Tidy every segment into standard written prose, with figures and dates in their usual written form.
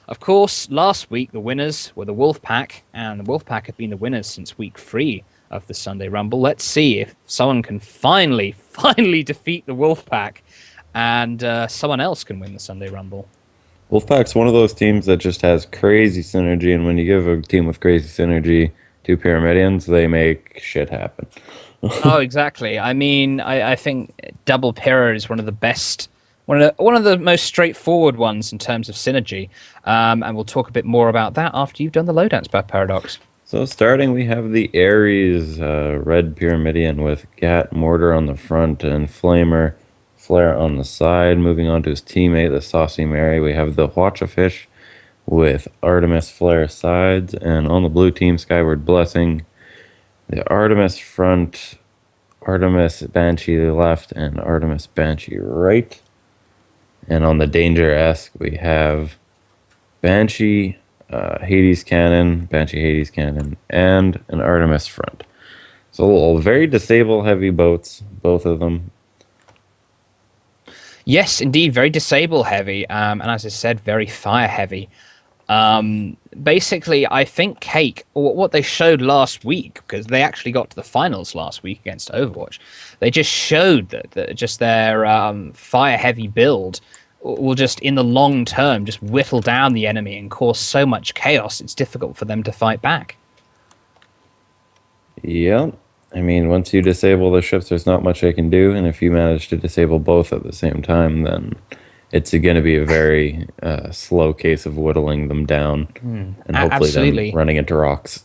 Of course, last week the winners were the Wolfpack, and the Wolfpack have been the winners since week 3 of the Sunday Rumble. Let's see if someone can finally defeat the Wolfpack, and someone else can win the Sunday Rumble. Wolfpack's one of those teams that just has crazy synergy, and when you give a team with crazy synergy two Pyramidians, they make shit happen. Oh, exactly. I mean, I think Double Pirror is one of the best, one of the most straightforward ones in terms of synergy. And we'll talk a bit more about that after you've done the lowdowns by Paradox. So starting, we have the Ares red Pyramidian with Gat Mortar on the front and Flamer Flare on the side. Moving on to his teammate, the Saucy Mary, we have the Watchafish with Artemis Flare sides, and on the blue team, Skyward Blessing, the Artemis front, Artemis Banshee left, and Artemis Banshee right. And on the Danger-esque, we have Banshee, Banshee Hades Cannon, and an Artemis front. So very disable heavy boats, both of them. Yes, indeed, very disable heavy, and as I said, very fire heavy. Basically, I think Cake, or what they showed last week, because they actually got to the finals last week against Overwatch, they just showed that just their fire heavy build will just, in the long term, just whittle down the enemy and cause so much chaos, it's difficult for them to fight back. Yeah. I mean, once you disable the ships, there's not much they can do, and if you manage to disable both at the same time, then it's going to be a very slow case of whittling them down, and hopefully Absolutely. them running into rocks.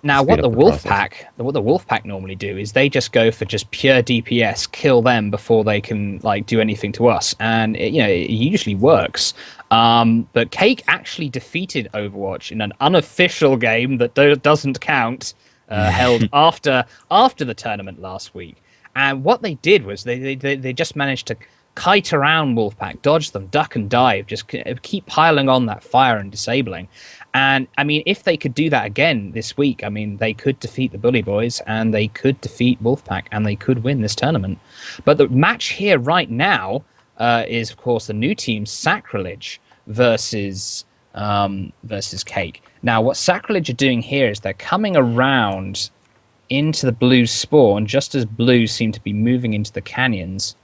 Now, Speed what up the process. Wolfpack normally do is they just go for just pure DPS, kill them before they can like do anything to us, and it usually works. But Cake actually defeated Overwatch in an unofficial game that doesn't count, held after the tournament last week. And what they did was they just managed to kite around Wolfpack, dodge them, duck and dive, just keep piling on that fire and disabling. And I mean, if they could do that again this week, I mean, they could defeat the Bully Boys and they could defeat Wolfpack and they could win this tournament. But the match here right now is, of course, the new team Sacrilege versus Cake. Now, what Sacrilege are doing here is they're coming around into the blue spawn just as blue seem to be moving into the canyons.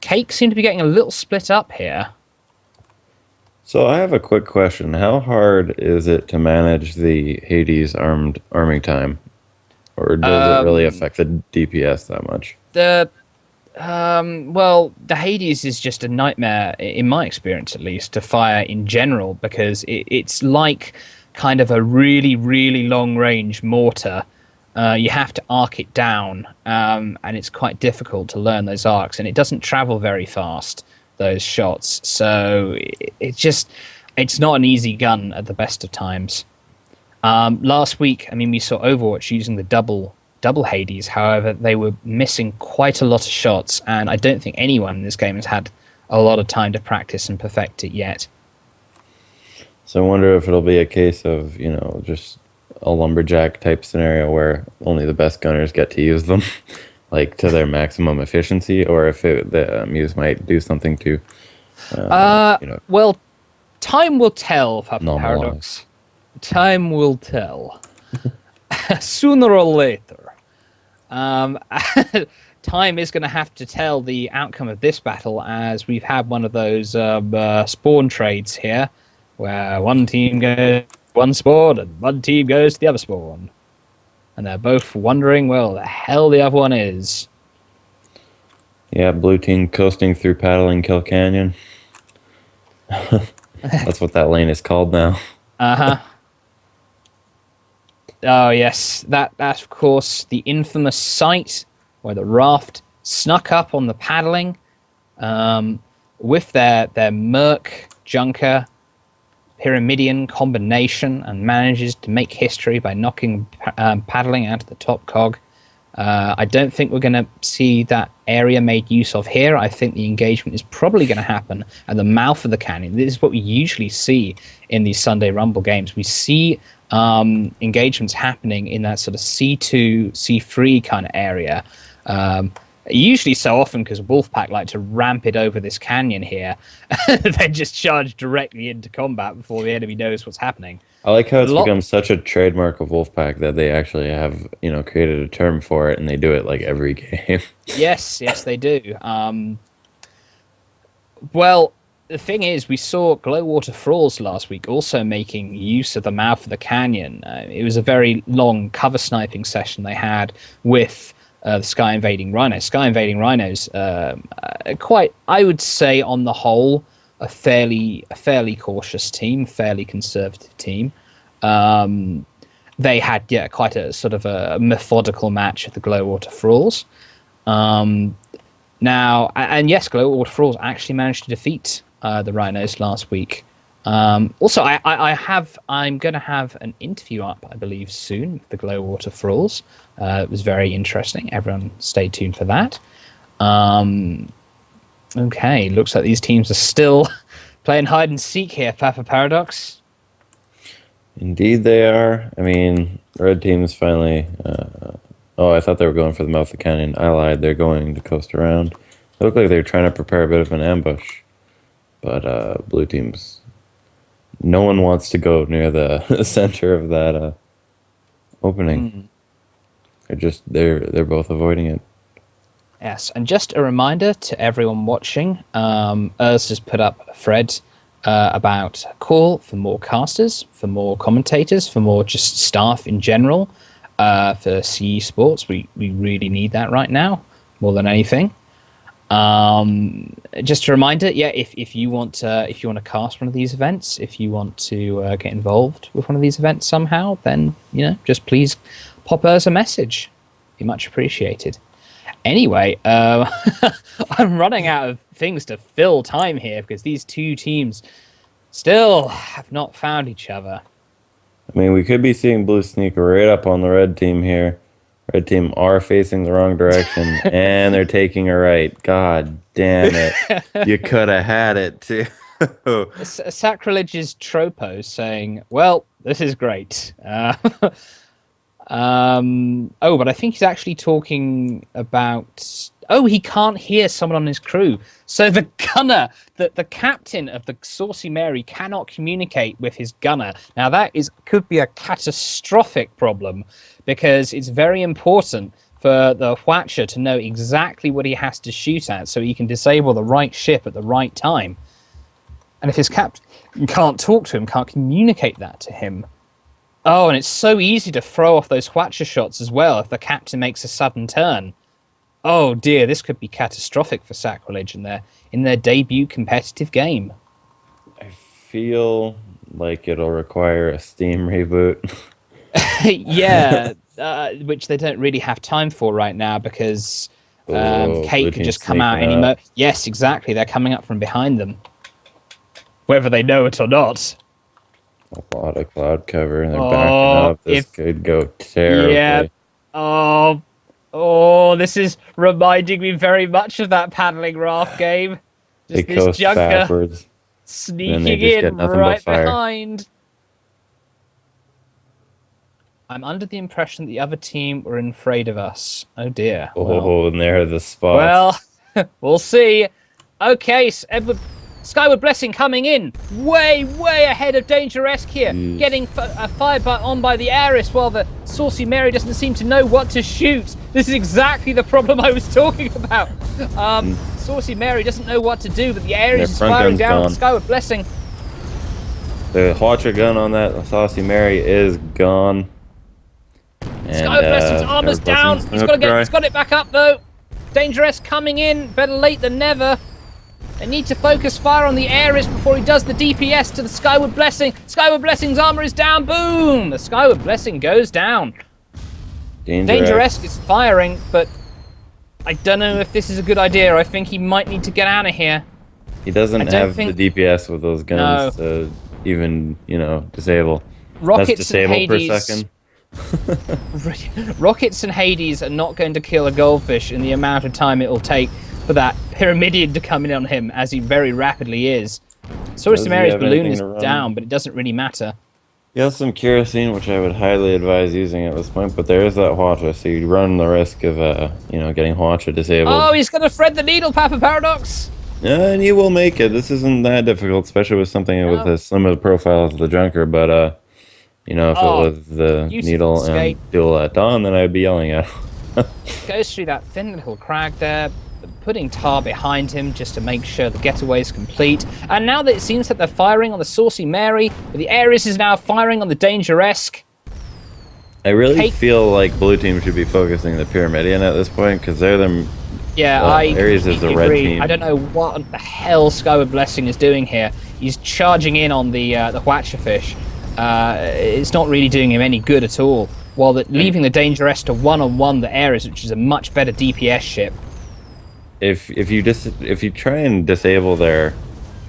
Cake seem to be getting a little split up here. So I have a quick question. How hard is it to manage the Hades arming time? Or does it really affect the DPS that much? The Hades is just a nightmare, in my experience at least, to fire in general, because it's like kind of a really, really long-range mortar. You have to arc it down, and it's quite difficult to learn those arcs, and it doesn't travel very fast, those shots. So it's not an easy gun at the best of times. Last week, I mean, we saw Overwatch using the double Hades. However, they were missing quite a lot of shots, and I don't think anyone in this game has had a lot of time to practice and perfect it yet. So I wonder if it'll be a case of, just a lumberjack type scenario where only the best gunners get to use them, like to their maximum efficiency, or if the Muse might do something to, Well, time will tell, Papa normalize. Paradox. Time will tell. Sooner or later. Time is going to have to tell the outcome of this battle, as we've had one of those spawn trades here, where one team goes one spawn and one team goes to the other spawn. And they're both wondering, well, the hell the other one is. Yeah, blue team coasting through Paddling Kill Canyon. That's what that lane is called now. Uh-huh. Oh, yes. That's, of course, the infamous site where the raft snuck up on the paddling with their Merc Junker Pyramidian combination and manages to make history by knocking paddling out of the top cog. I don't think we're going to see that area made use of here. I think the engagement is probably going to happen at the mouth of the canyon. This is what we usually see in these Sunday Rumble games. We see engagements happening in that sort of C2, C3 kind of area. Usually so often because Wolfpack like to ramp it over this canyon here, and then just charge directly into combat before the enemy knows what's happening. I like how But it's become such a trademark of Wolfpack that they actually have, created a term for it, and they do it like every game. yes, they do. Well, the thing is, we saw Glowwater Thralls last week also making use of the mouth of the canyon. It was a very long cover sniping session they had with the Sky Invading Rhinos. Sky Invading Rhinos, quite, I would say, on the whole, a fairly cautious team, fairly conservative team. They had quite a sort of a methodical match with the Glowwater Thralls. Now, and yes, Glowwater Thralls actually managed to defeat the Rhinos last week. Also, I'm going to have an interview up, I believe, soon with the Glowwater Thralls. It was very interesting. Everyone stay tuned for that. Okay, looks like these teams are still playing hide and seek here, Papa Paradox. Indeed they are. I mean, red team's finally... I thought they were going for the mouth of the canyon. I lied. They're going to coast around. It looked like they were trying to prepare a bit of an ambush. But blue team's... No one wants to go near the center of that opening. They're both avoiding it. Yes, and just a reminder to everyone watching, Urs has put up a thread about a call for more casters, for more commentators, for more just staff in general for CE Sports. We really need that right now, more than anything. Just a reminder, if you want to cast one of these events, if you want to get involved with one of these events somehow, then just please pop us a message. Be much appreciated. Anyway, I'm running out of things to fill time here because these two teams still have not found each other. I mean, we could be seeing blue sneak right up on the red team here. Red team are facing the wrong direction, and they're taking a right. God damn it. You could have had it, too. Sacrilege's Tropo saying, well, this is great. But I think he's actually talking about... Oh, he can't hear someone on his crew. So the gunner, the captain of the Saucy Mary cannot communicate with his gunner. Now, that could be a catastrophic problem because it's very important for the Watcher to know exactly what he has to shoot at so he can disable the right ship at the right time. And if his captain can't talk to him, can't communicate that to him... Oh, and it's so easy to throw off those Watcher shots as well if the captain makes a sudden turn. Oh dear, this could be catastrophic for Sacrilege in their debut competitive game. I feel like it'll require a Steam reboot. Yeah, which they don't really have time for right now because Kate could just come out any moment. Yes, exactly. They're coming up from behind them, whether they know it or not. A lot of cloud cover, and they're backing up. This could go terribly. Yeah. This is reminding me very much of that paddling raft game. Just they coast backwards, sneaking in right behind. I'm under the impression that the other team were afraid of us. Oh dear. And there are the spots. Well, we'll see. Okay, Skyward Blessing coming in, way ahead of Danger-esque here, getting fired on by the Aris while the Saucy Mary doesn't seem to know what to shoot. This is exactly the problem I was talking about. Saucy Mary doesn't know what to do, but the Aris is firing down on Skyward Blessing. The Watcher gun on that Saucy Mary is gone. Skyward Blessing's armor's down. He's got it back up though. Danger-esque coming in, better late than never. They need to focus fire on the Ares before he does the DPS to the Skyward Blessing. Skyward Blessing's armor is down. Boom! The Skyward Blessing goes down. Danger-esque is firing, but I don't know if this is a good idea. I think he might need to get out of here. He doesn't have the DPS with those guns to even, disable. Rockets That's disabled and Hades, per second. Rockets and Hades are not going to kill a goldfish in the amount of time it will take for that Pyramidion to come in on him, as he very rapidly is. Saucy Mary's balloon is down, but it doesn't really matter. He has some kerosene, which I would highly advise using at this point, but there is that Hwacha, so you run the risk of, getting Hwacha disabled. Oh, he's gonna thread the needle, Papa Paradox. And he will make it. This isn't that difficult, especially with something with No. as slim a profile as the Junker, but, if it Oh, was the beautiful Needle and escape. Duel at Dawn, then I'd be yelling at him. Goes through that thin little crag there, putting Tar behind him just to make sure the getaway is complete. And now that it seems that they're firing on the Saucy Mary, but the Ares is now firing on the Danger-esque. I really Kate- feel like blue team should be focusing the Pyramidion at this point, because they're the Yeah, Ares is the red agree. team. I don't know what the hell Skyward Blessing is doing here. He's charging in on the Hwacha fish. It's not really doing him any good at all. While leaving the Danger-esque to one-on-one the Ares, which is a much better DPS ship. If you try and disable their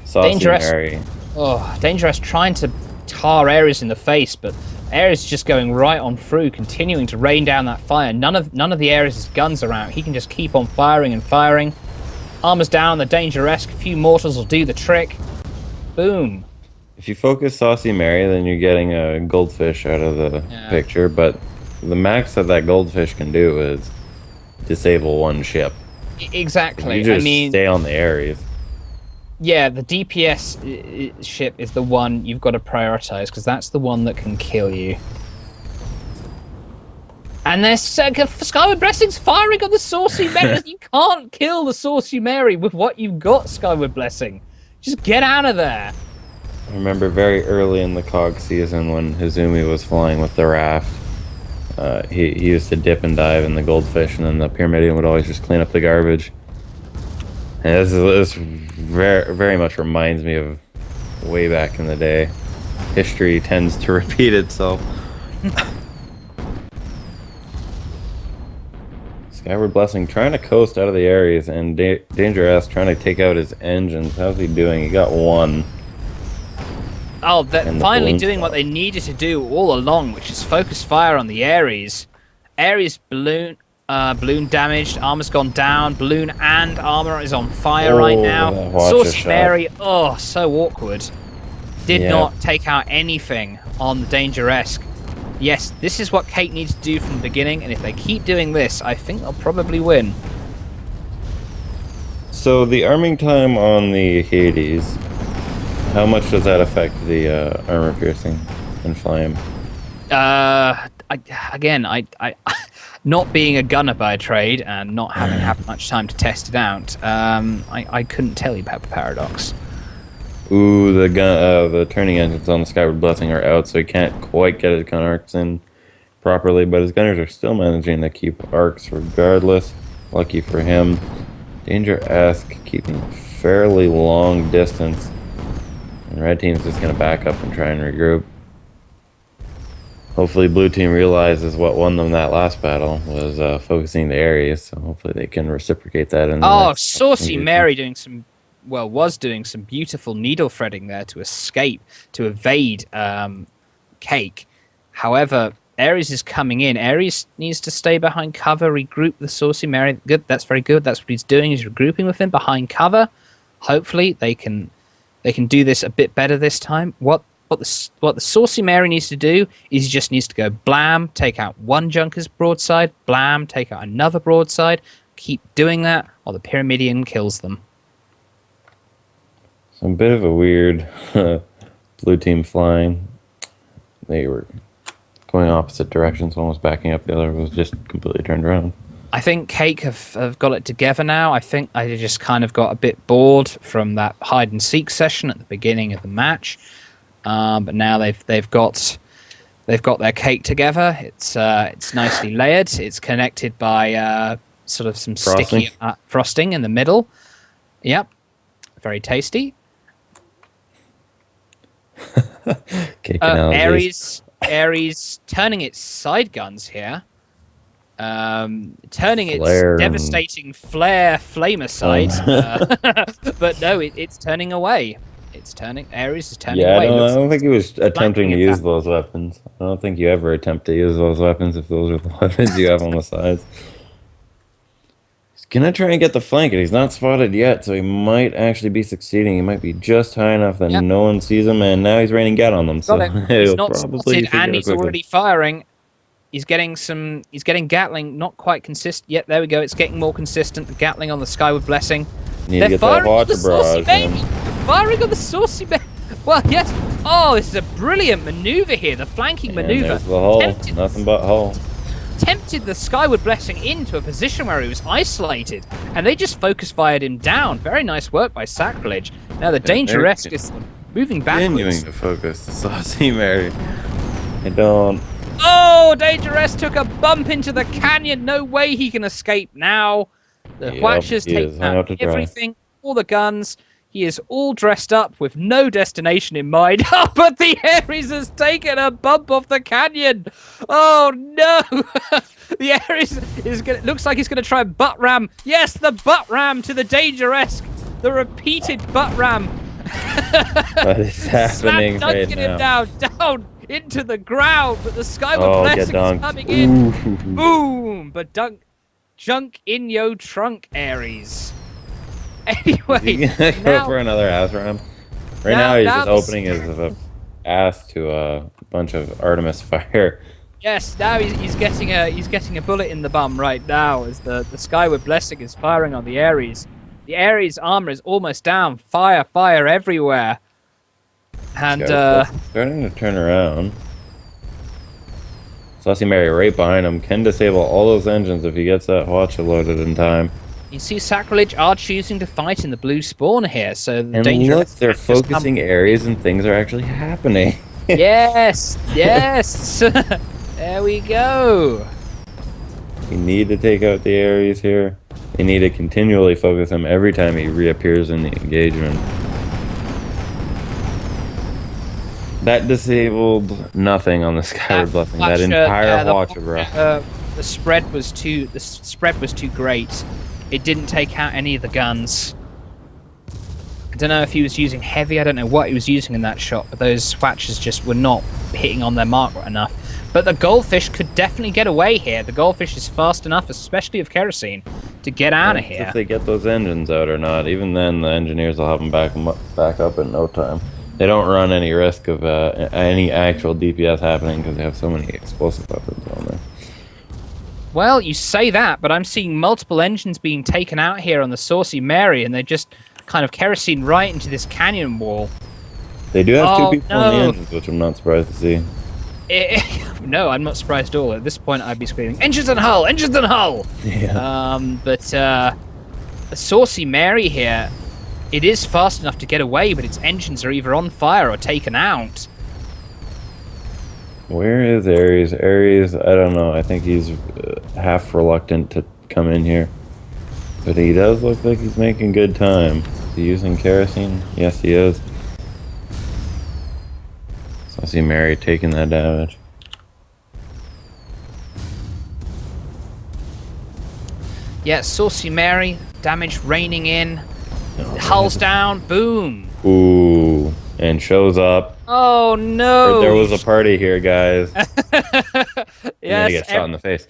Saucy Dangerous. Mary, Danger-esque trying to tar Ares in the face, but Ares is just going right on through, continuing to rain down that fire. None of the Ares' guns are out. He can just keep on firing and firing. Armor's down on the Danger-esque. A few mortals will do the trick. Boom. if you focus Saucy Mary, then you're getting a goldfish out of the picture. But the max that goldfish can do is disable one ship. Exactly. You just I mean, stay on the Ares. yeah, the DPS ship is the one you've got to prioritize because that's the one that can kill you. And there's Skyward Blessing's firing on the Saucy Mary. You can't kill the Saucy Mary with what you've got, Skyward Blessing. Just get out of there. I remember very early in the COG season when Hazumi was flying with the raft. He used to dip and dive in the goldfish, and then the Pyramidion would always just clean up the garbage. And this very, very much reminds me of way back in the day. History tends to repeat itself. Skyward Blessing trying to coast out of the Ares, and Danger-esque trying to take out his engines. How's he doing? He got one. Oh, they're And the finally balloon doing what they needed to do all along, which is focus fire on the Ares. Ares balloon damaged, armor's gone down, balloon and armor is on fire right now. that Hwacha Saucy shot. Mary, so awkward. Did Yeah. not take out anything on the Danger-esque. Yes, this is what Kate needs to do from the beginning, and if they keep doing this, I think they'll probably win. So the arming time on the Hades, how much does that affect the armor piercing and flame? I not being a gunner by trade and not having had much time to test it out, I couldn't tell you about the Paradox. Ooh, the turning engines on the Skyward Blessing are out, so he can't quite get his gun arcs in properly, but his gunners are still managing to keep arcs regardless. Lucky for him. Danger-esque keeping fairly long distance. And red team's just going to back up and try and regroup. Hopefully blue team realizes what won them that last battle was focusing the areas, so hopefully they can reciprocate that in the next Saucy engagement. Mary was doing some beautiful needle threading there to escape, to evade Cake. However, Ares is coming in. Ares needs to stay behind cover, regroup the Saucy Mary. Good, that's very good. That's what he's doing. He's regrouping with him behind cover. Hopefully they can do this a bit better this time. What the Saucy Mary needs to do is he just needs to go blam, take out one Junker's broadside, blam, take out another broadside. Keep doing that, or the Pyramidion kills them. So a bit of a weird blue team flying. They were going opposite directions, one was backing up, the other was just completely turned around. I think Cake have got it together now. I think I just kind of got a bit bored from that hide and seek session at the beginning of the match, but now they've got their Cake together. It's nicely layered. It's connected by sort of some sticky frosting in the middle. Yep, very tasty. Cake analogies. Ares turning its side guns here. Turning its Flare devastating flare flamer sight. But no, it's turning away. Ares is turning away. I don't think he was attempting to flanking use attack. those weapons. I don't think you ever attempt to use those weapons if those are the weapons you have on the sides. He's Gonna try and get the flank, and he's not spotted yet, so he might actually be succeeding. He might be just high enough that Yep, no one sees him, and now he's raining gat on them, got so it. He's he'll not probably spotted, and figure it out he's quickly. already firing. He's getting some. He's getting Gatling, not quite consistent yet. There we go. It's getting more consistent. The Gatling on the Skyward Blessing. Need to They're get that firing on the Watcher saucy barrage baby. in. They're firing on the saucy baby. Well, yes. Oh, this is a brilliant maneuver here. The flanking And maneuver. there's the hull. Tempted, Nothing but hull. tempted the Skyward Blessing into a position where he was isolated, and they just focus fired him down. Very nice work by Sacrilege. Now the Dangerous is moving Continuing backwards. to focus the Saucy Mary. I don't. Oh, Dangerous took a bump into the canyon. No way he can escape now. The Yep, Watchers he is take hung out out to dry. everything, all the guns. He is all dressed up with no destination in mind. Oh, but the Ares has taken a bump off the canyon. Oh no! The Ares is gonna. Looks like he's gonna try and butt ram. Yes, the butt ram to the Dangerous. The repeated butt ram. What is happening Slam right dunking him now? down into the ground, but the Skyward Oh, Blessing get is dunked. coming in. Ooh. Boom! But junk in yo trunk, Ares. Anyway, He's gonna go now, for another ass ram. Right Now- now, he's now just the opening his ass to a bunch of Artemis fire. yes, now he's getting a bullet in the bum right now as the Skyward Blessing is firing on the Ares. The Ares armor is almost down. Fire everywhere. And Starting to turn around. Saucy Mary right behind him can disable all those engines if he gets that Watcher loaded in time. you see Sacrilege are choosing to fight in the blue spawn here, so the And Dangerous look, they're has come- focusing areas and things are actually happening. Yes, yes. There we go. You need to take out the Ares here. You need to continually focus him every time he reappears in the engagement. That disabled nothing on the Skyward Blessing. That entire Watcher, bro. The spread was too great. It didn't take out any of the guns. I don't know if he was using heavy. I don't know what he was using in that shot, but those Swatches just were not hitting on their mark enough. But the Goldfish could definitely get away here. The Goldfish is fast enough, especially with kerosene, to get out of here. If they get those engines out or not, even then the engineers will have them back up in no time. They don't run any risk of any actual DPS happening because they have so many explosive weapons on there. Well, you say that, but I'm seeing multiple engines being taken out here on the Saucy Mary, and they just kind of kerosene right into this canyon wall. They do have Oh, two people in no. the engines, which I'm not surprised to see. No, I'm not surprised at all. At this point, I'd be screaming, "Engines and hull! Engines and hull!" Yeah. But the Saucy Mary here, it is fast enough to get away, but its engines are either on fire or taken out. Where is Ares? Ares, I don't know. I think he's half reluctant to come in here. But he does look like he's making good time. Is he using kerosene? Yes, he is. So I see Mary taking that damage. Yeah, Saucy Mary, damage raining in. Hull's down, boom. Ooh, and shows up. Oh no! There was a party here, guys. You're gonna Yes, get shot in the face.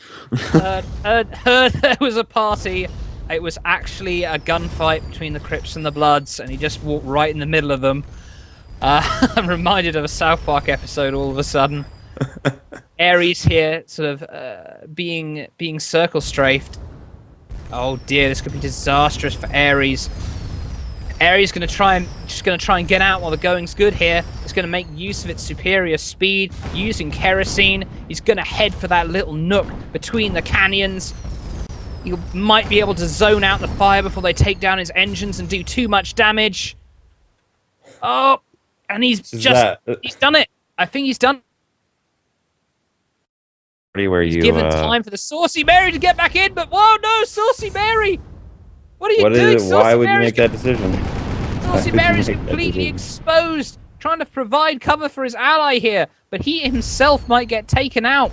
there was a party. It was actually a gunfight between the Crips and the Bloods, and he just walked right in the middle of them. I'm reminded of a South Park episode all of a sudden. Ares here, sort of being circle strafed. Oh dear, this could be disastrous for Ares. Ares gonna try and get out while the going's good here. It's gonna make use of its superior speed, using kerosene. He's gonna head for that little nook between the canyons. He might be able to zone out the fire before they take down his engines and do too much damage. Oh, and he's done it. I think he's done. Where you Given time for the Saucy Mary to get back in, but whoa, no, Saucy Mary! What are you doing? Why would you make that decision? Saucy Mary's completely exposed, trying to provide cover for his ally here, but he himself might get taken out.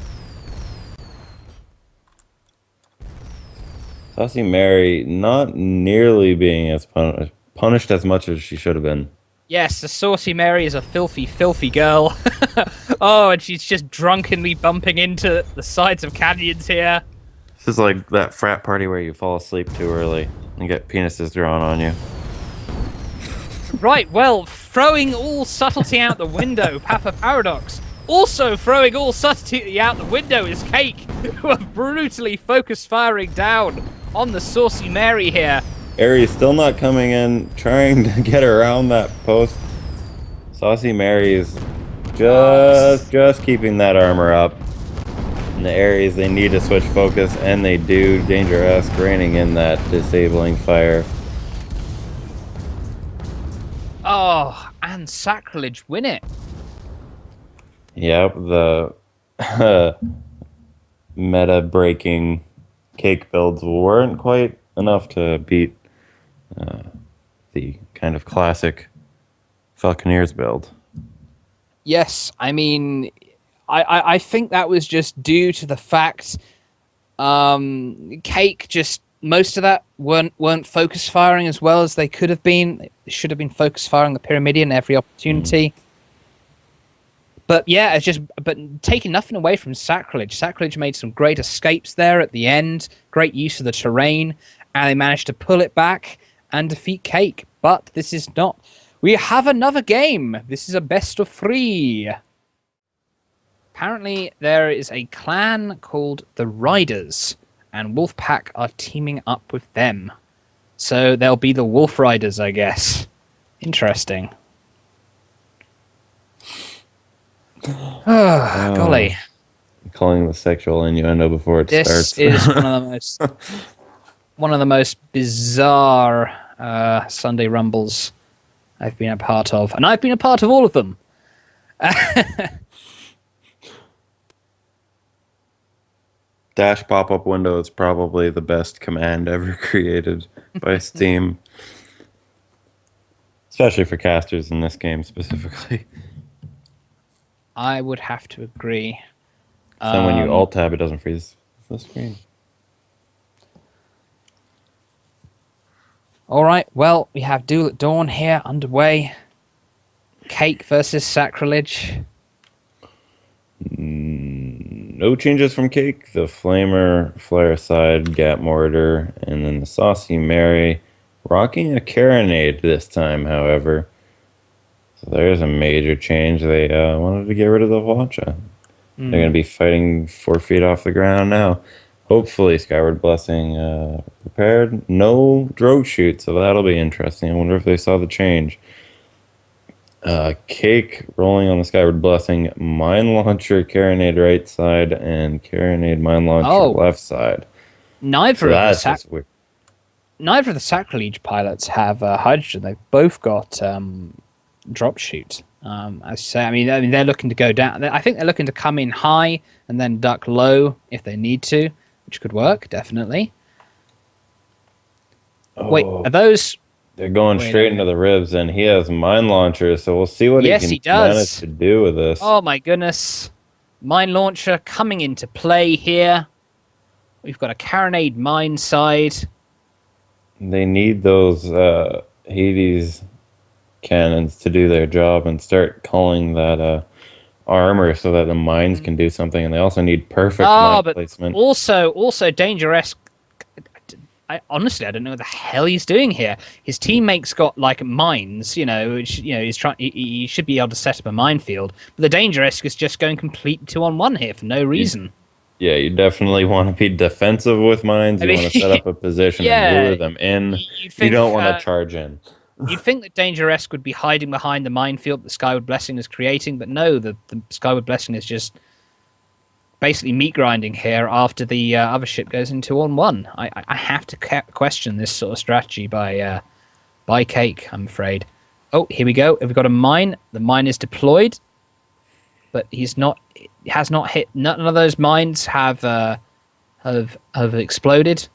Saucy Mary not nearly being as punished as much as she should have been. Yes, the Saucy Mary is a filthy, filthy girl. Oh, and she's just drunkenly bumping into the sides of canyons here. This is like that frat party where you fall asleep too early and get penises drawn on you. Right, well, throwing all subtlety out the window, Papa Paradox. Also throwing all subtlety out the window is Cake, who are brutally focus firing down on the Saucy Mary here. Aries still not coming in, trying to get around that post. Saucy Mary's just keeping that armor up. And the Aries, they need to switch focus, and they do. Dangerous raining in that disabling fire. Oh, and Sacrilege win it. Yep, the meta-breaking Cake builds weren't quite enough to beat the kind of classic Falconeers build. Yes, I mean, I think that was just due to the fact Cake just most of that weren't focus firing as well as they could have been. They should have been focus firing the Pyramidion every opportunity. But yeah, but taking nothing away from Sacrilege. Sacrilege made some great escapes there at the end, great use of the terrain, and they managed to pull it back and defeat Cake. But this is not. We have another game. This is a best of 3. Apparently, there is a clan called the Riders, and Wolfpack are teaming up with them. So they'll be the Wolf Riders, I guess. Interesting. Golly. Calling the sexual innuendo before it starts. This is one of the most bizarre Sunday Rumbles I've been a part of. And I've been a part of all of them. Dash pop-up window is probably the best command ever created by Steam. Especially for casters in this game specifically. I would have to agree. Then when you alt-tab, it doesn't freeze the screen. All right, well, we have Duel at Dawn here underway. Cake versus Sacrilege. No changes from Cake. The Flamer, Flare Side, Gap Mortar, and then the Saucy Mary. Rocking a Carronade this time, however. So there's a major change. They wanted to get rid of the Watcha. They're going to be fighting 4 feet off the ground now. Hopefully, Skyward Blessing prepared. No Drogue Shoot, so that'll be interesting. I wonder if they saw the change. Cake rolling on the Skyward Blessing. Mine Launcher, Carronade right side, and Carronade Mine Launcher left side. Neither of the Sacrilege pilots have hydrogen. They've both got drop shoot. As I say, I mean, they're looking to go down. I think they're looking to come in high and then duck low if they need to, which could work definitely. Wait, are those? They're going straight into the ribs, and he has mine launchers, so we'll see what he can manage to do with this. Oh my goodness, mine launcher coming into play here. We've got a Carronade mine side. They need those Hades cannons to do their job and start culling that armor so that the mines can do something, and they also need perfect mine placement. Also Dangerous. Honestly, I don't know what the hell he's doing here. His teammates got like mines, which he's trying. He should be able to set up a minefield. But the Dangerous is just going complete 2-on-1 here for no reason. Yeah, you definitely want to be defensive with mines. You want to set up a position and lure them in. You don't want to charge in. You'd think that Dangerous would be hiding behind the minefield that Skyward Blessing is creating, but no, the Skyward Blessing is just basically meat grinding here after the other ship goes in 2-on-1. I have to question this sort of strategy by Cake, I'm afraid. Oh, here we go. We've got a mine. The mine is deployed, but has not hit. None of those mines have exploded.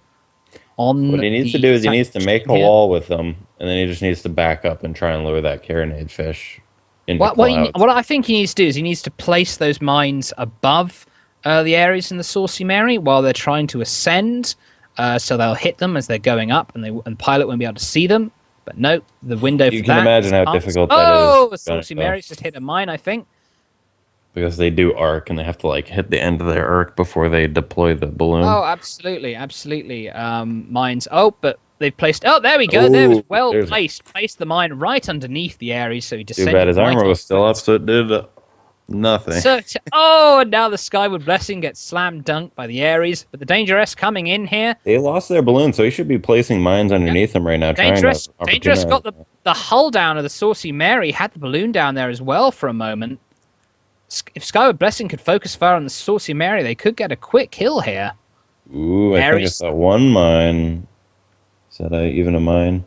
What he needs to do is he needs to make a wall with them, and then he just needs to back up and try and lure that Carronade fish into clouds. What I think he needs to do is he needs to place those mines above the areas in the Saucy Mary while they're trying to ascend, so they'll hit them as they're going up, and the pilot won't be able to see them. But no, the window. You can imagine how difficult that is. Oh, the Saucy Mary's just hit a mine, I think. Because they do arc and they have to like hit the end of their arc before they deploy the balloon. Oh, absolutely, absolutely. Mines. Oh, but they've placed. Oh, there we go. There was Oh, well there's placed. Placed the mine right underneath the Ares, so he too bad descended his right armor was onto still up, it. so it did nothing. So, oh, and now the Skyward Blessing gets slam dunked by the Ares, but the Dangerous coming in here. They lost their balloon, so he should be placing mines Yep. underneath them right now, trying to Dangerous opportunize. got the hull down of the Saucy Mary. Had the balloon down there as well for a moment. If Skyward Blessing could focus fire on the Saucy Mary, they could get a quick kill here. Ooh, I think I Ares, saw one mine. Is that even a mine?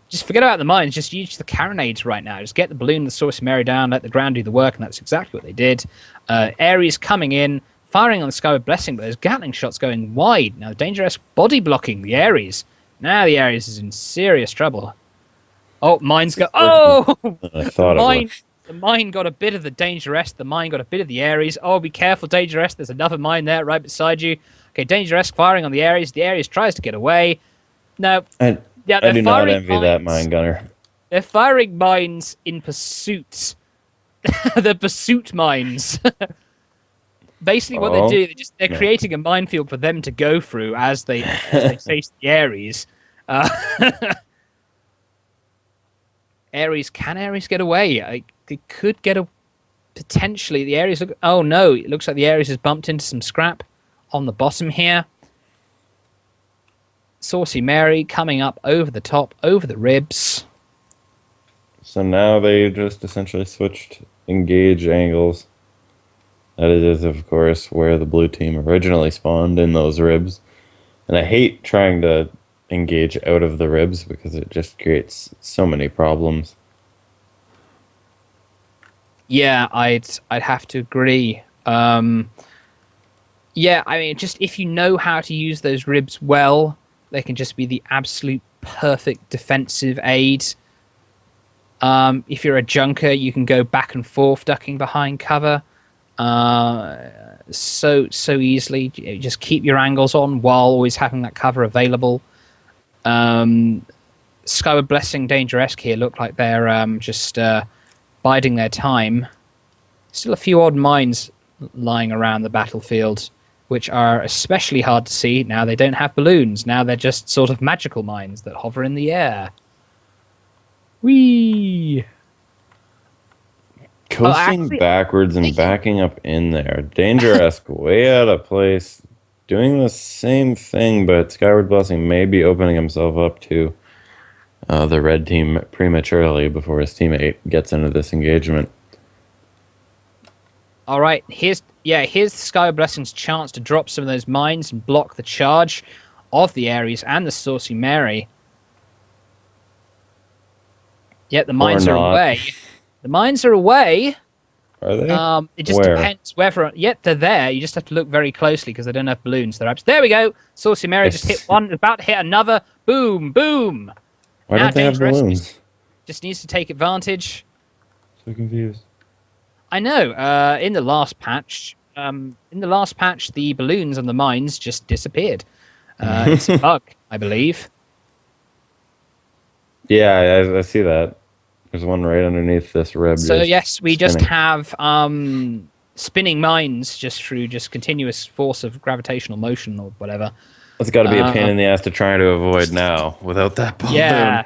just forget about the mines. Just use the carronades right now. Just get the balloon and the Saucy Mary down, let the ground do the work, and that's exactly what they did. Ares coming in, firing on the Skyward Blessing, but there's Gatling shots going wide. Now, Dangerous body blocking the Ares. Now the Ares is in serious trouble. Oh, mines go. Oh! I The thought it mine, was. the mine got a bit of the Dangerous. The mine got a bit of the Ares. Oh, be careful, Dangerous. There's another mine there right beside you. Okay, Dangerous firing on the Ares. The Ares tries to get away. No, I, yeah, I they're do not firing envy that mines. mine gunner. They're firing mines in pursuit. The pursuit mines. Basically, what they're Oh, doing, they're no. creating a minefield for them to go through as they face the Ares. Uh, Ares, can Ares get away? They could get a potentially. The Ares look. Oh no! It looks like the Ares has bumped into some scrap on the bottom here. Saucy Mary coming up over the top, over the ribs. So now they just essentially switched engage angles. That is, of course, where the blue team originally spawned in those ribs. And I hate trying to engage out of the ribs because it just creates so many problems. Yeah, I'd have to agree. Yeah, I mean, just if you know how to use those ribs well, they can just be the absolute perfect defensive aid. If you're a junker, you can go back and forth, ducking behind cover, so easily. Just keep your angles on while always having that cover available. Skyward Blessing, Danger-esque here look like they're just biding their time. Still a few odd mines lying around the battlefield, which are especially hard to see. Now they don't have balloons. Now they're just sort of magical mines that hover in the air. Whee! Coasting actually, backwards and backing up in there. Danger-esque, way out of place. Doing the same thing, but Skyward Blessing may be opening himself up to the red team prematurely before his teammate gets into this engagement. all right, here's the Skyward Blessing's chance to drop some of those mines and block the charge of the Ares and the Saucy Mary. Yet the mines are not. away. The mines are away. Are they? It just Where? depends whether. Yet they're there. You just have to look very closely because they don't have balloons. There we go. Saucy Mary just hit one, about to hit another. Boom, boom. Why Now don't they have Dangerous balloons? just needs to take advantage. So confused. I know. In the last patch, the balloons and the mines just disappeared. It's a bug, I believe. Yeah, I see that. There's one right underneath this rib. So just yes, we just spinning. have spinning mines just through just continuous force of gravitational motion or whatever. That's got to be a pain in the ass to try to avoid now without that balloon. Yeah.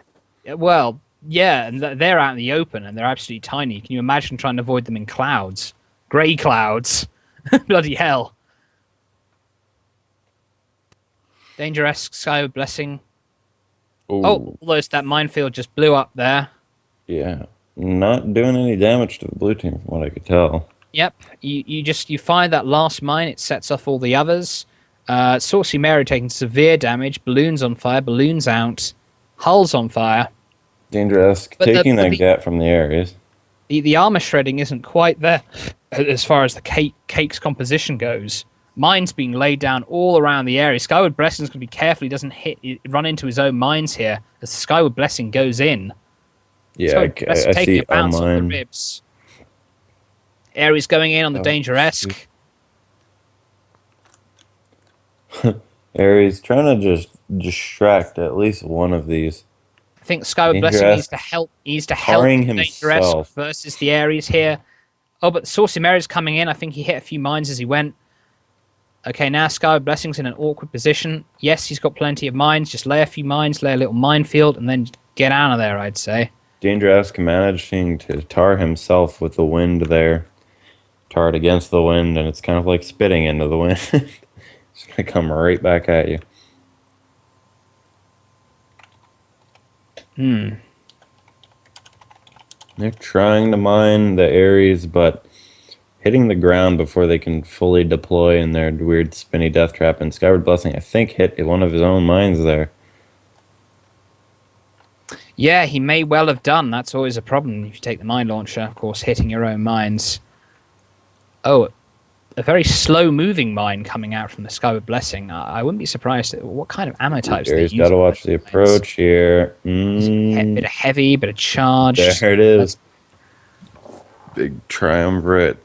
Well, yeah, and they're out in the open and they're absolutely tiny. Can you imagine trying to avoid them in clouds? Grey clouds. Bloody hell. Danger-esque Skyward Blessing. Ooh, Oh, almost that minefield just blew up there. yeah. Not doing any damage to the blue team from what I could tell. Yep, you fire that last mine, it sets off all the others. Saucy Mary taking severe damage, balloons on fire, balloons out, hulls on fire. Danger-esque, But taking that gap from the Ares. The armor shredding isn't quite there as far as the cake's composition goes. Mines being laid down all around the area. Skyward Blessing's going to be careful he doesn't run into his own mines here as the Skyward Blessing goes in. Yeah, I Taking see a bounce off the mine. ribs. Ares going in on the Danger-esque. Ares trying to just distract at least one of these. I think Skyward Blessing needs to help. Needs to help Harring the Danger-esque himself. versus the Ares here. Oh, but the Saucy Mary's coming in. I think he hit a few mines as he went. Okay, now Skyward Blessing's in an awkward position. Yes, he's got plenty of mines. Just lay a few mines, lay a little minefield, and then get out of there, I'd say. Dangerous managing to tar himself with the wind there. Tar it against the wind, and it's kind of like spitting into the wind. It's going to come right back at you. They're trying to mine the Ares, but hitting the ground before they can fully deploy in their weird spinny death trap. And Skyward Blessing, I think, hit one of his own mines there. Yeah, he may well have done. That's always a problem if you take the mine launcher, of course, hitting your own mines. Oh, a very slow-moving mine coming out from the Skyward Blessing. I wouldn't be surprised. What kind of ammo types they use? Got to watch the approach here. Bit of heavy, bit of charge. There it is. Big triumvirate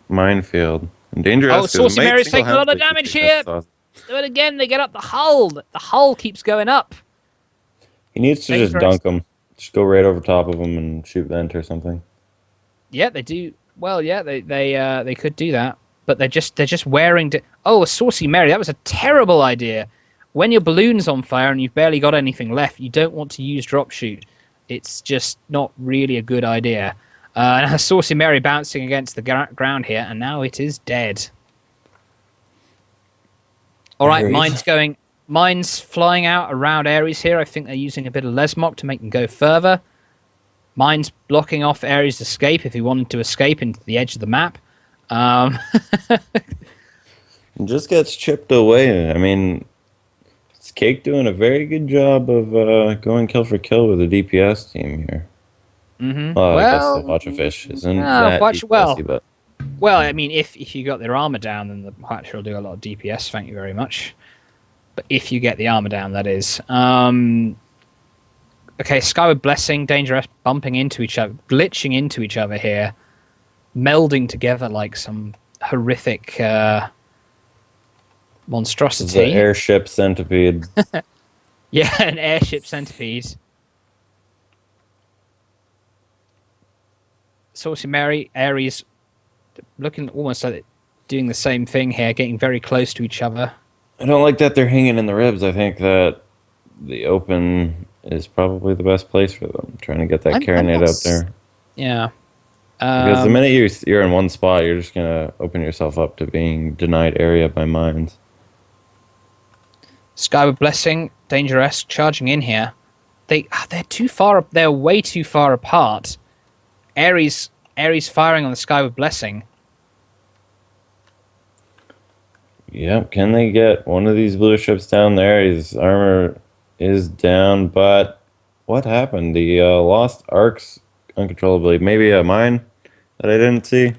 minefield. And dangerous. Oh, Saucy Mary's taking a lot of damage here. But again, they get up the hull. The hull keeps going up. He needs to just dunk them. Just go right over top of them and shoot vent or something. Yeah, they do. Well, yeah, they could do that, but they're just wearing. Oh, a Saucy Mary! That was a terrible idea. When your balloon's on fire and you've barely got anything left, you don't want to use drop shoot. It's just not really a good idea. And a Saucy Mary bouncing against the ground here, and now it is dead. All right, mines flying out around Ares here. I think they're using a bit of Lesmok to make them go further. Mines blocking off Ares' escape if he wanted to escape into the edge of the map. Just gets chipped away. I mean, it's Cake doing a very good job of going kill for kill with the DPS team here. Well, I guess the Watch of Fish isn't that DPS-y, but... Well, I mean, if you got their armor down, then the Watcher will do a lot of DPS, thank you very much. But if you get the armor down, that is. Okay, Skyward Blessing, Dangerous, bumping into each other, glitching into each other here, melding together like some horrific monstrosity. The airship centipede. Yeah, an airship centipede. Saucy Mary, Ares, looking almost like doing the same thing here, getting very close to each other. I don't like that they're hanging in the ribs. I think that the open is probably the best place for them. Trying to get that carronade out there. Yeah. Because the minute you're in one spot, you're just going to open yourself up to being denied area by mines. Skyward Blessing, Dangerous, charging in here. They're too far. They're way too far apart. Ares firing on the Skyward Blessing. Yep, can they get one of these blue ships down there? His armor is down, but what happened? The lost arcs uncontrollably. Maybe a mine that I didn't see.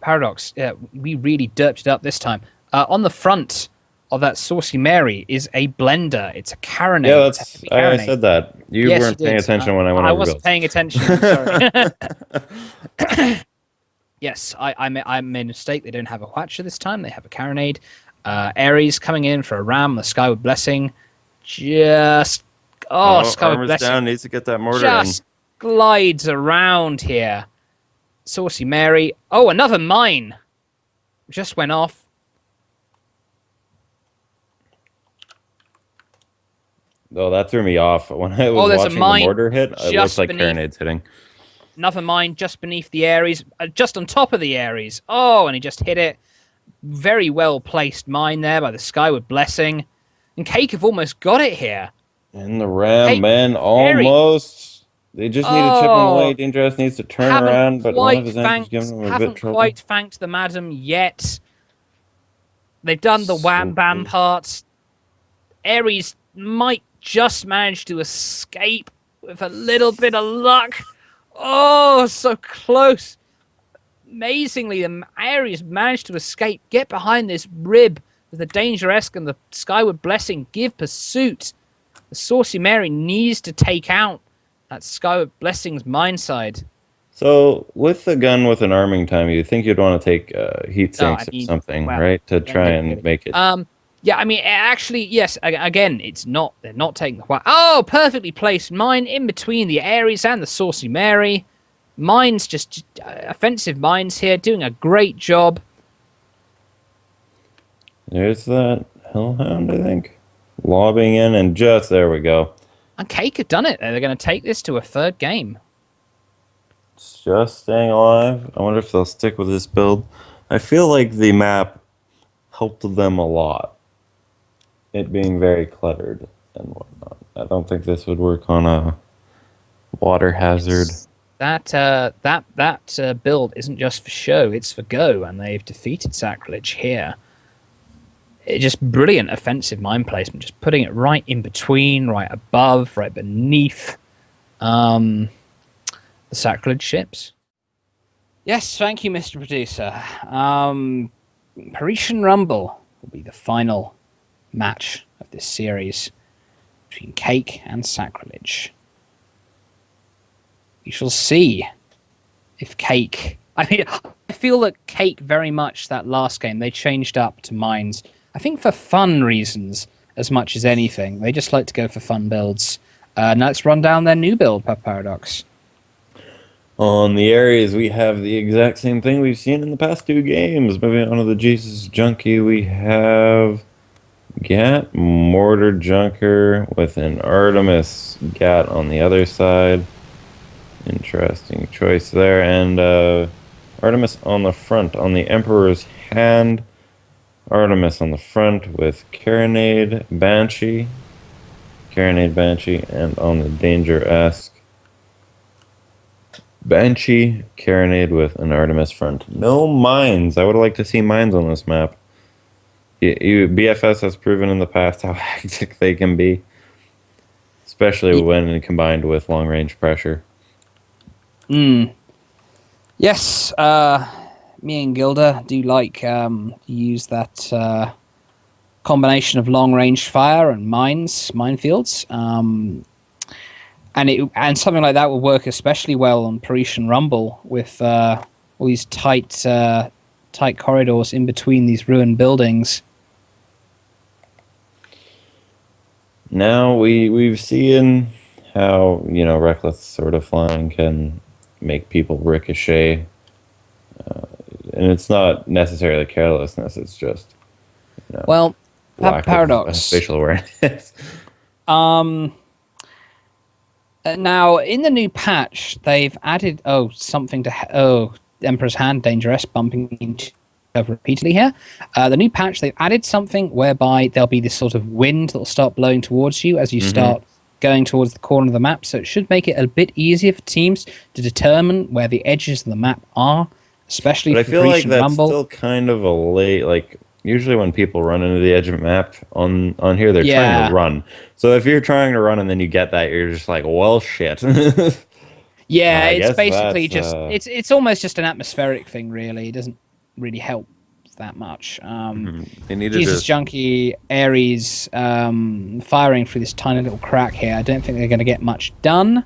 Paradox. Yeah, we really derped it up this time. On the front of that Saucy Mary is a blender. It's a carronade. Yeah, I said that. You weren't paying attention when I went over. I wasn't paying attention. Sorry. Yes, I made a mistake. They don't have a Watcher this time. They have a carronade. Ares coming in for a ram. The Skyward Blessing. Skyward Blessing down. Needs to get that mortar just glides around here. Saucy Mary. Oh, another mine. Just went off. Oh, that threw me off. When I was watching the mortar hit, it looked like carronades hitting. Another mine just beneath the Ares, just on top of the Ares. Oh, and he just hit it. Very well placed mine there by the Skyward Blessing. And Cake have almost got it here. And the ram, man, almost. They just need to chip him away. Dangerous needs to turn around, but one of his enemies giving him a bit of trouble. Haven't quite thanked the madam yet. They've done the wham-bam part. Ares might just manage to escape with a little bit of luck. Oh, so close. Amazingly, the Ares managed to escape, get behind this rib with the Dangerous and the Skyward Blessing, give pursuit. The Saucy Mary needs to take out that Skyward Blessing's mine side. So, with the gun with an arming time, you'd think you'd want to take heat sinks or something, right? To try and make it. Yeah, I mean, actually, yes. Again, they're not taking the... Oh, perfectly placed mine in between the Ares and the Saucy Mary. Mines, just offensive mines here, doing a great job. There's that Hellhound, I think. Lobbing in and just there we go. And Cake have done it. They're going to take this to a third game. It's just staying alive. I wonder if they'll stick with this build. I feel like the map helped them a lot. It being very cluttered and whatnot. I don't think this would work on a water hazard. That build isn't just for show; it's for go, and they've defeated Sacrilege here. Just brilliant offensive mine placement, just putting it right in between, right above, right beneath the Sacrilege ships. Yes, thank you, Mr. Producer. Parisian Rumble will be the final match of this series between Cake and Sacrilege. We shall see if Cake... I mean, I feel that Cake very much, that last game, they changed up to mines. I think for fun reasons as much as anything. They just like to go for fun builds. Now let's run down their new build, Paradox. On the areas, we have the exact same thing we've seen in the past two games. Moving on to the Jesus Junkie, we have Gat, Mortar Junker with an Artemis Gat on the other side. Interesting choice there. And Artemis on the front. On the Emperor's Hand, Artemis on the front with Carronade Banshee. And on the Danger-esque, Banshee, Carronade with an Artemis front. No mines. I would like to see mines on this map. BFS has proven in the past how hectic they can be, especially when combined with long-range pressure. Yes, me and Gilda do like to use that combination of long-range fire and minefields. And something like that will work especially well on Parisian Rumble with all these tight corridors in between these ruined buildings. Now we've seen how reckless sort of flying can make people ricochet, and it's not necessarily carelessness. It's just lack Paradox of spatial awareness. Now, in the new patch, they've added Emperor's Hand, Danger-esque bumping into repeatedly here. The new patch, they've added something whereby there'll be this sort of wind that'll start blowing towards you as you start going towards the corner of the map. So it should make it a bit easier for teams to determine where the edges of the map are, especially but for I feel like that's Rumble. Still kind of a late, usually when people run into the edge of a map on here, they're trying to run. So if you're trying to run and then you get that, you're just like, well, shit. Yeah, it's basically just it's almost just an atmospheric thing, really. It doesn't really help that much. Jesus Junkie, Ares firing through this tiny little crack here. I don't think they're going to get much done.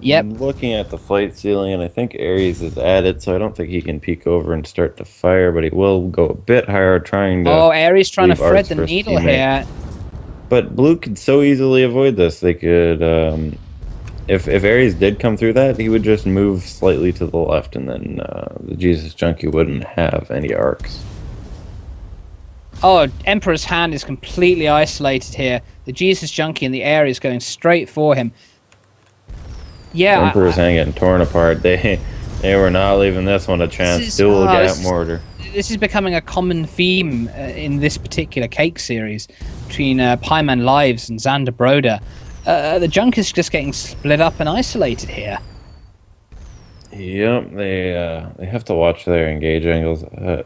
Yep. I'm looking at the flight ceiling, and I think Ares is at it, so I don't think he can peek over and start to fire, but he will go a bit higher, trying to... Ares trying to thread the needle here. But Blue could so easily avoid this. They could... If Ares did come through that, he would just move slightly to the left, and then the Jesus Junkie wouldn't have any arcs. Emperor's Hand is completely isolated here. The Jesus Junkie in the air is going straight for him. Yeah, Emperor's Hand getting torn apart. They were not leaving this one a chance. Dual Gat Mortar. This is becoming a common theme in this particular Cake series between Pieman Lives and Xander Broder. The junk is just getting split up and isolated here. Yep, they have to watch their engage angles. I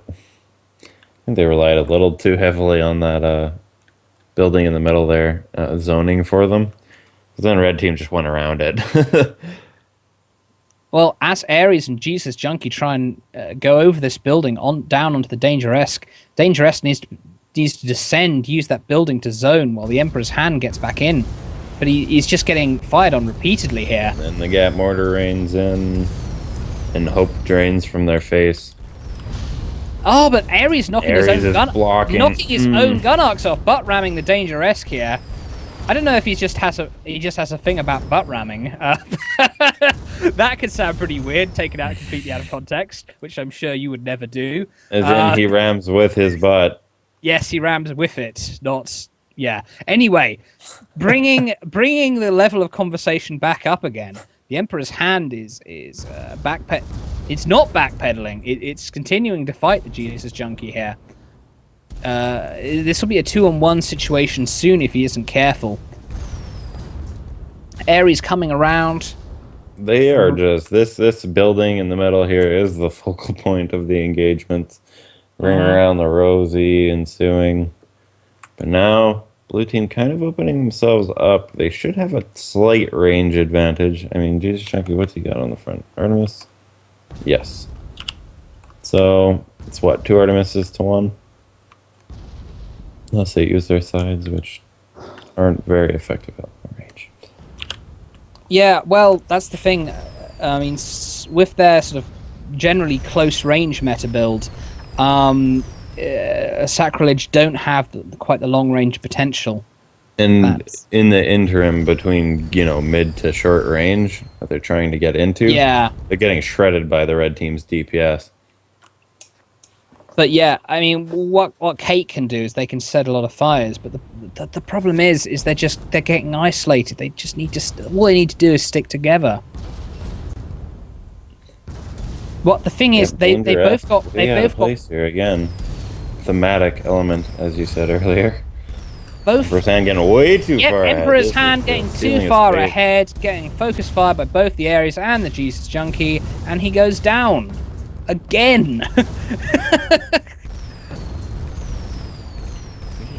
think they relied a little too heavily on that building in the middle there, zoning for them. Then Red Team just went around it. Well, as Ares and Jesus Junkie try and go over this building down onto the Danger-esque, Danger-esque needs to descend, use that building to zone while the Emperor's Hand gets back in. But he's just getting fired on repeatedly here. And the Gat Mortar rains in, and hope drains from their face. Oh, but Ares knocking his own gun, blocking. knocking his own gun arcs off, butt ramming the Danger-esque here. I don't know if he just has a thing about butt ramming. That could sound pretty weird, taken out completely out of context, which I'm sure you would never do. As in, he rams with his butt. Yes, he rams with it, not yeah. Anyway, bringing the level of conversation back up again. The Emperor's Hand is backped. It's not backpedaling. It's continuing to fight the Jesus Junkie here. This will be a 2-on-1 situation soon if he isn't careful. Ares coming around. They are just this building in the middle here is the focal point of the engagement. Ring around the rosy ensuing. But now blue team kind of opening themselves up. They should have a slight range advantage. I mean, Jesus Chunky, what's he got on the front? Artemis? Yes. So it's what, 2 Artemises to 1? Unless they use their sides, which aren't very effective at long range. Yeah, well, that's the thing. I mean, with their sort of generally close range meta build, Sacrilege don't have quite the long range potential. And in the interim between, mid to short range that they're trying to get into, yeah, they're getting shredded by the red team's DPS. But yeah, I mean, what Kate can do is they can set a lot of fires, but the problem is they're getting isolated. They just need to all they need to do is stick together. What the thing is, they both got place here again. Thematic element, as you said earlier. Both Emperor's Hand getting way too far ahead. Emperor's Hand getting too far ahead, getting focus fire by both the Ares and the Jesus Junkie, and he goes down again.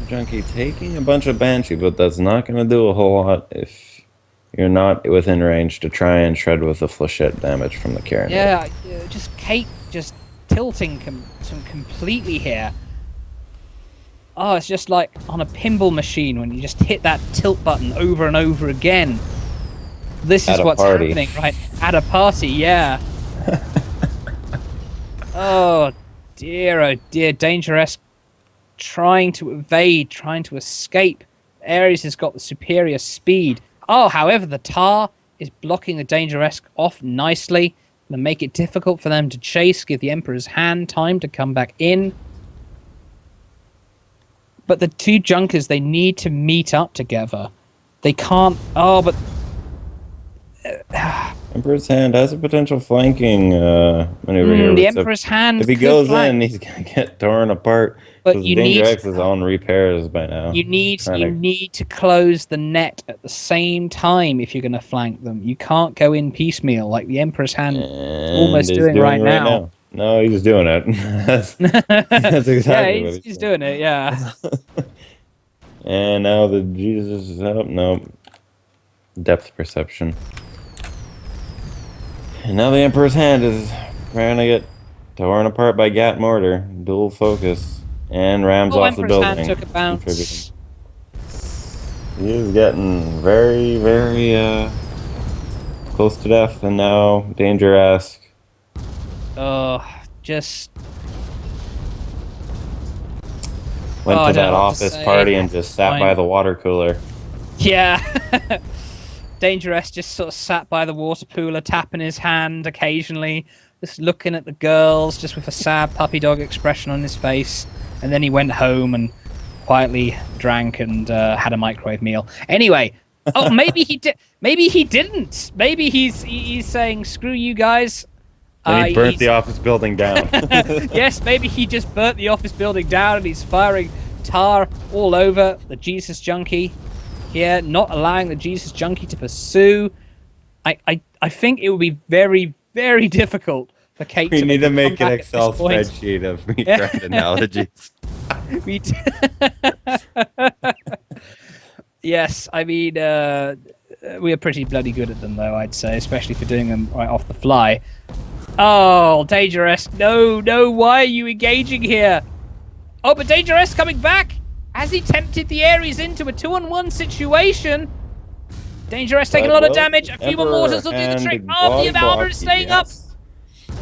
Junkie taking a bunch of Banshee, but that's not going to do a whole lot if you're not within range to try and shred with the flechette damage from the Karen. Yeah, just Kate just tilting completely here. Oh, it's just like on a pinball machine when you just hit that tilt button over and over again. This is what's happening, right? At a party, yeah. Oh dear, Dangerous trying to evade, trying to escape. Ares has got the superior speed. Oh, however, the Tar is blocking the Dangerous off nicely. Gonna make it difficult for them to chase, give the Emperor's Hand time to come back in. But the two Junkers, they need to meet up together. They can't... Oh, but... Emperor's Hand has a potential flanking maneuver here. The Emperor's Hand. If he goes in, he's gonna get torn apart. But you Danger X is on repairs by now. You need to close the net at the same time if you're going to flank them. You can't go in piecemeal like the Emperor's Hand is almost doing right now. No, he's doing it. That's exactly what he's doing it. Yeah. And now the Jesus is up. No, depth perception. And now the Emperor's Hand is trying to get torn apart by Gat Mortar. Dual focus. And rams off the building. Hand took a bounce. He is getting very, very close to death, and now Danger-esque. Just... Went to that office party and just sat by the water cooler. Yeah. Dangerous just sort of sat by the water cooler, tapping his hand occasionally, just looking at the girls, just with a sad puppy dog expression on his face. And then he went home and quietly drank and had a microwave meal. Anyway, maybe he did. Maybe he didn't. Maybe he's saying, "Screw you guys." And he burnt the office building down. Yes, maybe he just burnt the office building down and he's firing tar all over the Jesus Junkie here, not allowing the Jesus Junkie to pursue. I think it would be very, very difficult for Kate we need to make an Excel spreadsheet of meat-grind analogies. Yes, I mean, we are pretty bloody good at them, though, I'd say, especially for doing them right off the fly. Oh, Dangerous. No, why are you engaging here? Oh, but Dangerous coming back. Has he tempted the Ares into a 2-on-1 situation? Dangerous taking a lot of damage. A few more mortars will do the trick. Oh, the Valor is staying up.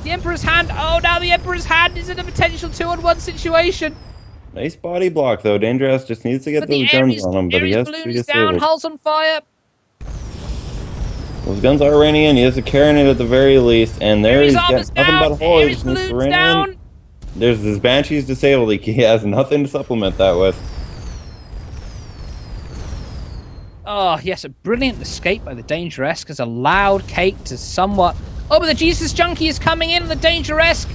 The Emperor's Hand. Oh, now the Emperor's Hand is in a potential 2-on-1 situation. Nice body block, though. Dangerous just needs to get But the those guns Ares, on him, but he Ares has to balloon be is down. disabled. Hull's on fire. Those guns are raining in. He has to carry it at the very least. And there Ares he's got armor's nothing down. but a hole. He Ares just needs to balloon's rain in. down. There's his Banshee's disabled. He has nothing to supplement that with. Oh, yes, a brilliant escape by the Dangeresque has allowed Cake to somewhat... Oh, but the Jesus Junkie is coming in, the Dangeresque.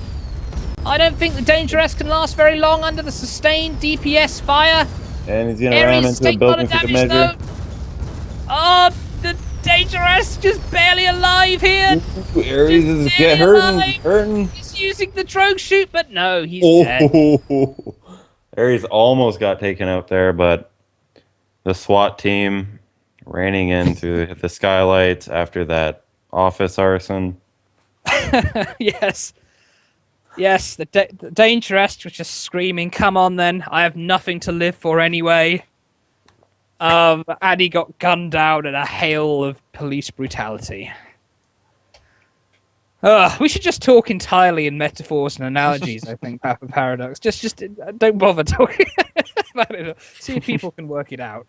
I don't think the Dangeresque can last very long under the sustained DPS fire. And he's going to ram into a building for good measure. Oh, the Dangeresque just barely alive here. Ooh, Ares is hurting. He's using the drogue shoot, but no, he's dead. Ares almost got taken out there, but the SWAT team raining in through the skylights after that office arson. Yes. Yes, the Dangerous was just screaming, "Come on, then! I have nothing to live for anyway." And he got gunned down in a hail of police brutality. We should just talk entirely in metaphors and analogies. I think Papa Paradox. Just don't bother talking about it. See if people can work it out.